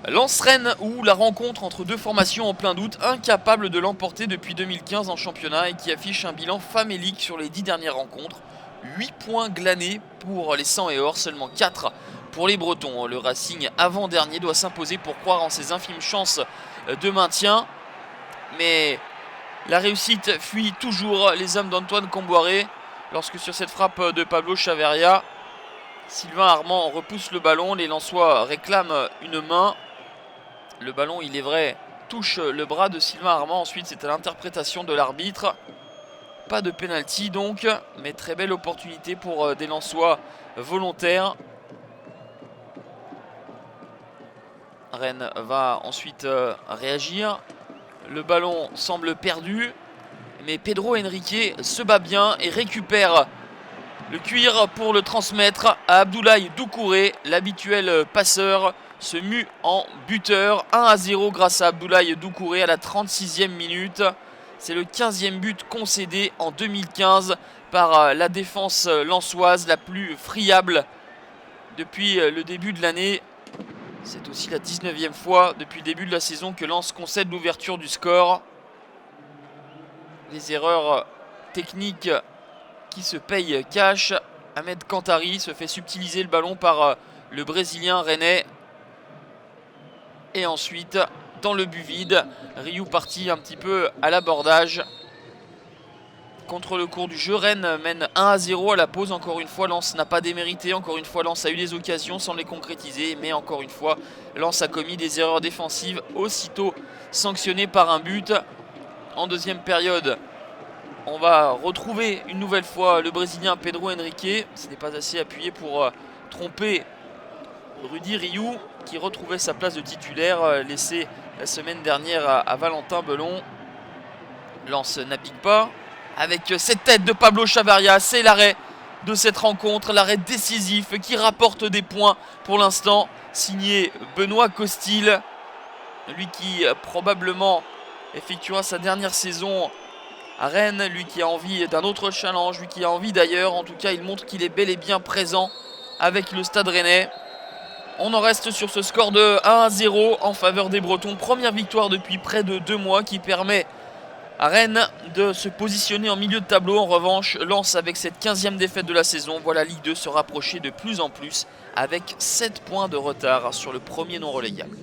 Lens-Rennes, où la rencontre entre deux formations en plein doute, incapables de l'emporter depuis 2015 en championnat et qui affiche un bilan famélique sur les 10 dernières rencontres. 8 points glanés pour les 100 et or, seulement 4 pour les Bretons. Le Racing avant-dernier doit s'imposer pour croire en ses infimes chances de maintien. Mais la réussite fuit toujours les hommes d'Antoine Comboiré lorsque sur cette frappe de Pablo Chaverria, Sylvain Armand repousse le ballon. Les Lensois réclament une main. Le ballon, il est vrai, touche le bras de Sylvain Armand. Ensuite, c'est à l'interprétation de l'arbitre. Pas de pénalty donc, mais très belle opportunité pour des Lensois volontaires. Rennes va ensuite réagir. Le ballon semble perdu, mais Pedro Henrique se bat bien et récupère le cuir pour le transmettre à Abdoulaye Doucouré. L'habituel passeur se mue en buteur. 1-0 grâce à Abdoulaye Doucouré à la 36e minute. C'est le 15e but concédé en 2015 par la défense lensoise, la plus friable depuis le début de l'année. C'est aussi la 19e fois depuis le début de la saison que Lens concède l'ouverture du score. Les erreurs techniques qui se payent cash. Ahmed Kantari se fait subtiliser le ballon par le Brésilien rennais. Et ensuite, dans le but vide, Ryu parti un petit peu à l'abordage. Contre le cours du jeu, Rennes mène 1-0 à la pause. Encore une fois, Lens n'a pas démérité. Encore une fois, Lens a eu des occasions sans les concrétiser. Mais encore une fois, Lens a commis des erreurs défensives, aussitôt sanctionnées par un but. En deuxième période, on va retrouver une nouvelle fois le Brésilien Pedro Henrique. Ce n'est pas assez appuyé pour tromper Rudy Ryu, qui retrouvait sa place de titulaire laissée la semaine dernière à Valentin Belon. Lens n'applique pas. Avec cette tête de Pablo Chaverria, c'est l'arrêt de cette rencontre, l'arrêt décisif qui rapporte des points pour l'instant, signé Benoît Costil, lui qui probablement effectuera sa dernière saison à Rennes, lui qui a envie d'un autre challenge, lui qui a envie d'ailleurs. En tout cas, il montre qu'il est bel et bien présent avec le Stade Rennais. On en reste sur ce score de 1-0 en faveur des Bretons. Première victoire depuis près de 2 mois qui permet à Rennes de se positionner en milieu de tableau. En revanche, Lens, avec cette 15e défaite de la saison, voit la Ligue 2 se rapprocher de plus en plus avec 7 points de retard sur le premier non relégable.